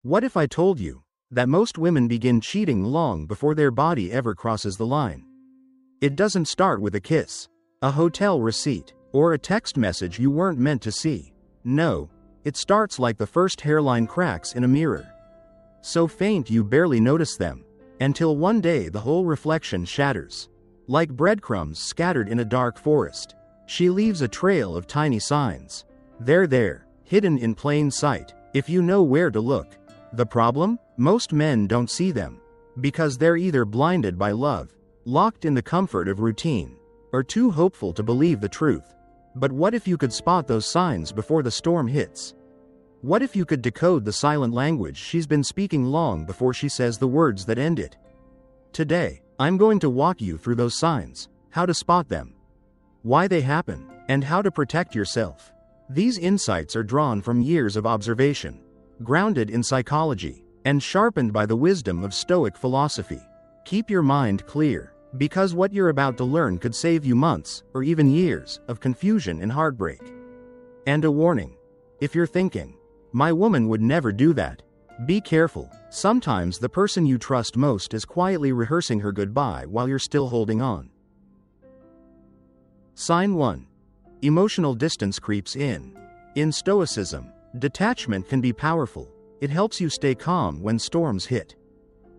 What if I told you that most women begin cheating long before their body ever crosses the line? It doesn't start with a kiss, a hotel receipt, or a text message you weren't meant to see. No, it starts like the first hairline cracks in a mirror. So faint you barely notice them, until one day the whole reflection shatters. Like breadcrumbs scattered in a dark forest, she leaves a trail of tiny signs. They're there, hidden in plain sight, if you know where to look. The problem? Most men don't see them, because they're either blinded by love, locked in the comfort of routine, or too hopeful to believe the truth. But what if you could spot those signs before the storm hits? What if you could decode the silent language she's been speaking long before she says the words that end it? Today, I'm going to walk you through those signs, how to spot them, why they happen, and how to protect yourself. These insights are drawn from years of observation, grounded in psychology, and sharpened by the wisdom of Stoic philosophy. Keep your mind clear, because what you're about to learn could save you months, or even years, of confusion and heartbreak. And a warning. If you're thinking, my woman would never do that, be careful. Sometimes the person you trust most is quietly rehearsing her goodbye while you're still holding on. Sign 1. Emotional distance creeps in. In Stoicism, detachment can be powerful. It helps you stay calm when storms hit.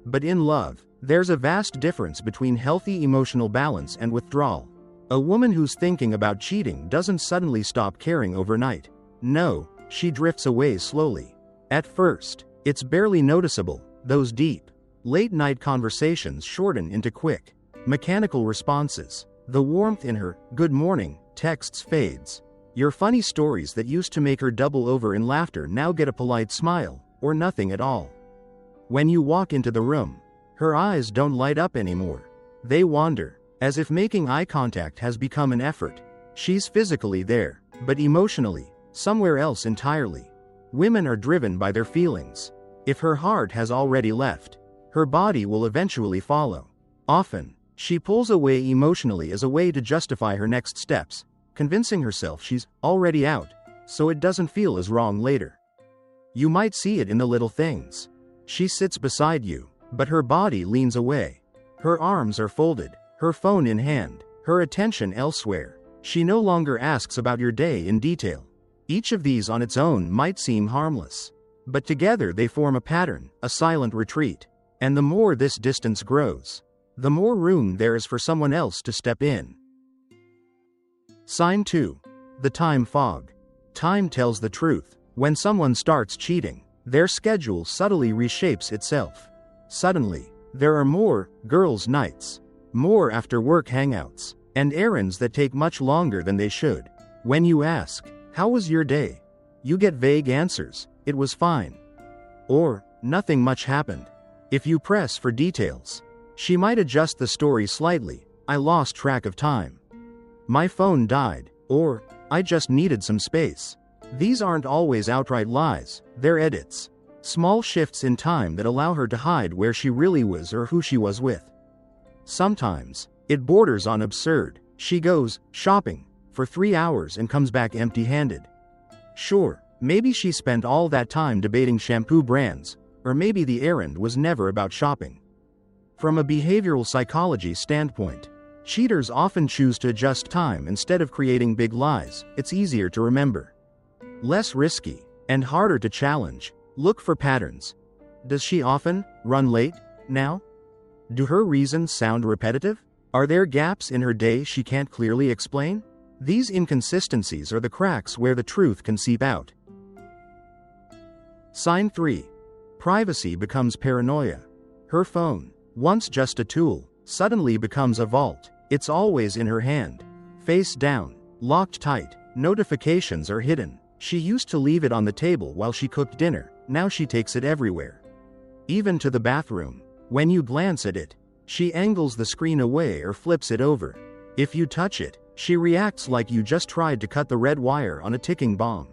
But in love, there's a vast difference between healthy emotional balance and withdrawal. A woman who's thinking about cheating doesn't suddenly stop caring overnight. No, she drifts away slowly. At first, it's barely noticeable. Those deep, late-night conversations shorten into quick, mechanical responses. The warmth in her "good morning" texts fades. Your funny stories that used to make her double over in laughter now get a polite smile, or nothing at all. When you walk into the room, her eyes don't light up anymore. They wander, as if making eye contact has become an effort. She's physically there, but emotionally, somewhere else entirely. Women are driven by their feelings. If her heart has already left, her body will eventually follow. Often, she pulls away emotionally as a way to justify her next steps, convincing herself she's already out, so it doesn't feel as wrong later. You might see it in the little things. She sits beside you, but her body leans away. Her arms are folded, her phone in hand, her attention elsewhere. She no longer asks about your day in detail. Each of these on its own might seem harmless, but together they form a pattern, a silent retreat. And the more this distance grows, the more room there is for someone else to step in. Sign 2. The time fog. Time tells the truth. When someone starts cheating, their schedule subtly reshapes itself. Suddenly, there are more girls' nights, more after-work hangouts, and errands that take much longer than they should. When you ask, "How was your day?" you get vague answers. "It was fine." Or, "Nothing much happened." If you press for details, she might adjust the story slightly. "I lost track of time." "My phone died," or "I just needed some space." These aren't always outright lies, they're edits. Small shifts in time that allow her to hide where she really was or who she was with. Sometimes, it borders on absurd. She goes shopping for 3 hours and comes back empty-handed. Sure, maybe she spent all that time debating shampoo brands, or maybe the errand was never about shopping. From a behavioral psychology standpoint, cheaters often choose to adjust time instead of creating big lies. It's easier to remember, less risky, and harder to challenge. Look for patterns. Does she often run late now? Do her reasons sound repetitive? Are there gaps in her day she can't clearly explain? These inconsistencies are the cracks where the truth can seep out. Sign 3. Privacy becomes paranoia. Her phone, once just a tool, suddenly becomes a vault. It's always in her hand, face down, locked tight. Notifications are hidden. She used to leave it on the table while she cooked dinner. Now she takes it everywhere. Even to the bathroom. When you glance at it, she angles the screen away or flips it over. If you touch it, she reacts like you just tried to cut the red wire on a ticking bomb.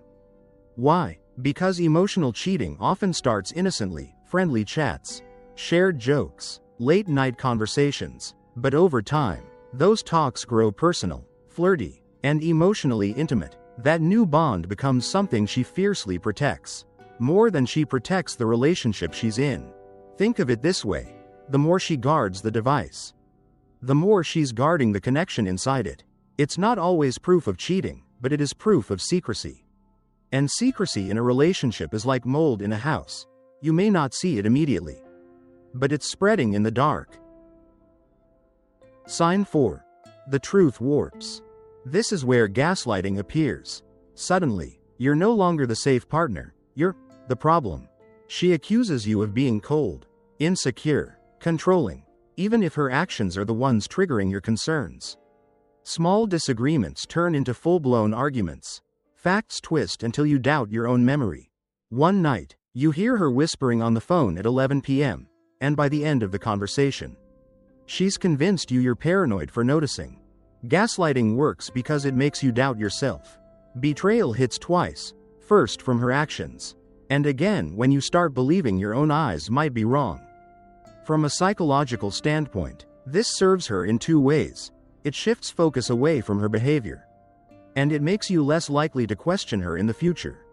Why? Because emotional cheating often starts innocently, friendly chats, shared jokes, late-night conversations. But over time, those talks grow personal, flirty, and emotionally intimate. That new bond becomes something she fiercely protects. more than she protects the relationship she's in. Think of it this way: the more she guards the device, the more she's guarding the connection inside it. It's not always proof of cheating, but it is proof of secrecy. And secrecy in a relationship is like mold in a house. You may not see it immediately, but it's spreading in the dark. Sign 4. The truth warps. This is where gaslighting appears. Suddenly, you're no longer the safe partner, you're the problem. She accuses you of being cold, insecure, controlling, even if her actions are the ones triggering your concerns. Small disagreements turn into full-blown arguments. Facts twist until you doubt your own memory. One night, you hear her whispering on the phone at 11 p.m., and by the end of the conversation, she's convinced you're paranoid for noticing. Gaslighting works because it makes you doubt yourself. Betrayal hits twice, first from her actions, and again when you start believing your own eyes might be wrong. From a psychological standpoint, this serves her in two ways. It shifts focus away from her behavior, and it makes you less likely to question her in the future.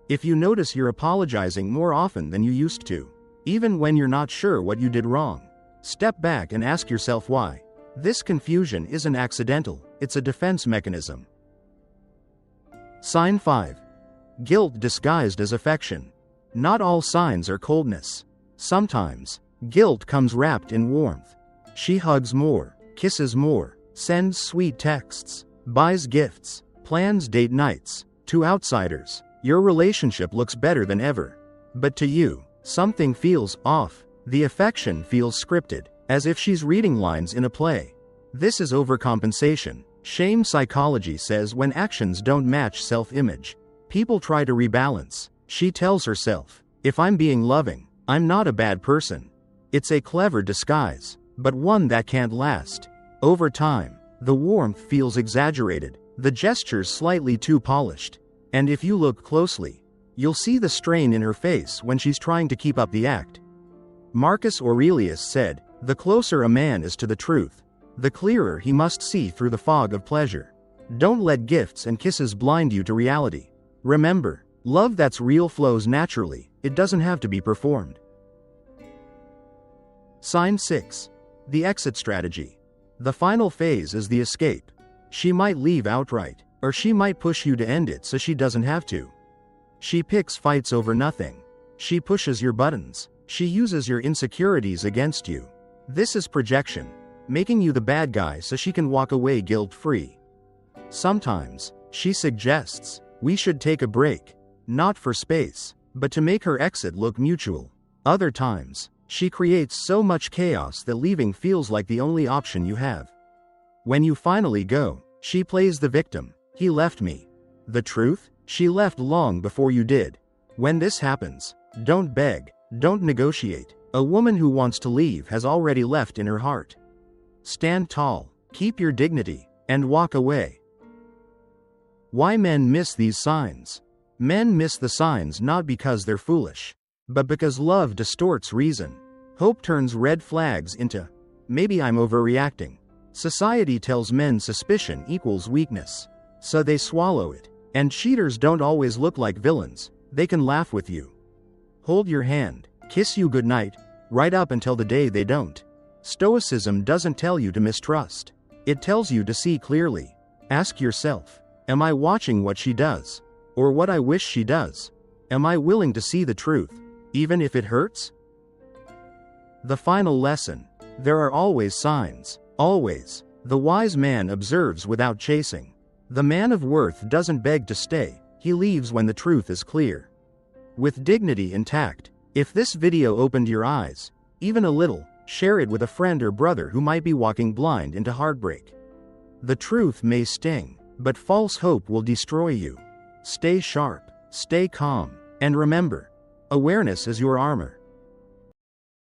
If you notice you're apologizing more often than you used to, even when you're not sure what you did wrong, step back and ask yourself why. This confusion isn't accidental, it's a defense mechanism. Sign 5. Guilt disguised as affection. Not all signs are coldness. Sometimes, guilt comes wrapped in warmth. She hugs more, kisses more, sends sweet texts, buys gifts, plans date nights. To outsiders, your relationship looks better than ever. But to you, something feels off. The affection feels scripted, as if she's reading lines in a play. This is overcompensation. Shame psychology says when actions don't match self-image, people try to rebalance. She tells herself, if I'm being loving, I'm not a bad person. It's a clever disguise, but one that can't last. Over time, the warmth feels exaggerated, the gestures slightly too polished, and if you look closely, you'll see the strain in her face when she's trying to keep up the act. Marcus Aurelius said, "The closer a man is to the truth, the clearer he must see through the fog of pleasure." Don't let gifts and kisses blind you to reality. Remember, love that's real flows naturally, it doesn't have to be performed. Sign 6. The exit strategy. The final phase is the escape. She might leave outright, or she might push you to end it so she doesn't have to. She picks fights over nothing. She pushes your buttons. She uses your insecurities against you. This is projection, making you the bad guy so she can walk away guilt-free. Sometimes, she suggests, we should take a break, not for space, but to make her exit look mutual. Other times, she creates so much chaos that leaving feels like the only option you have. When you finally go, she plays the victim. He left me. The truth? She left long before you did. When this happens, don't beg, don't negotiate. A woman who wants to leave has already left in her heart. Stand tall, keep your dignity, and walk away. Why men miss these signs? Men miss the signs not because they're foolish, but because love distorts reason. Hope turns red flags into, maybe I'm overreacting. Society tells men suspicion equals weakness, so they swallow it. And cheaters don't always look like villains, they can laugh with you, hold your hand, kiss you goodnight, right up until the day they don't. Stoicism doesn't tell you to mistrust. It tells you to see clearly. Ask yourself, am I watching what she does? Or what I wish she does? Am I willing to see the truth, even if it hurts? The final lesson. There are always signs. Always. The wise man observes without chasing. The man of worth doesn't beg to stay, he leaves when the truth is clear. With dignity intact. If this video opened your eyes, even a little, share it with a friend or brother who might be walking blind into heartbreak. The truth may sting, but false hope will destroy you. Stay sharp, stay calm, and remember, awareness is your armor.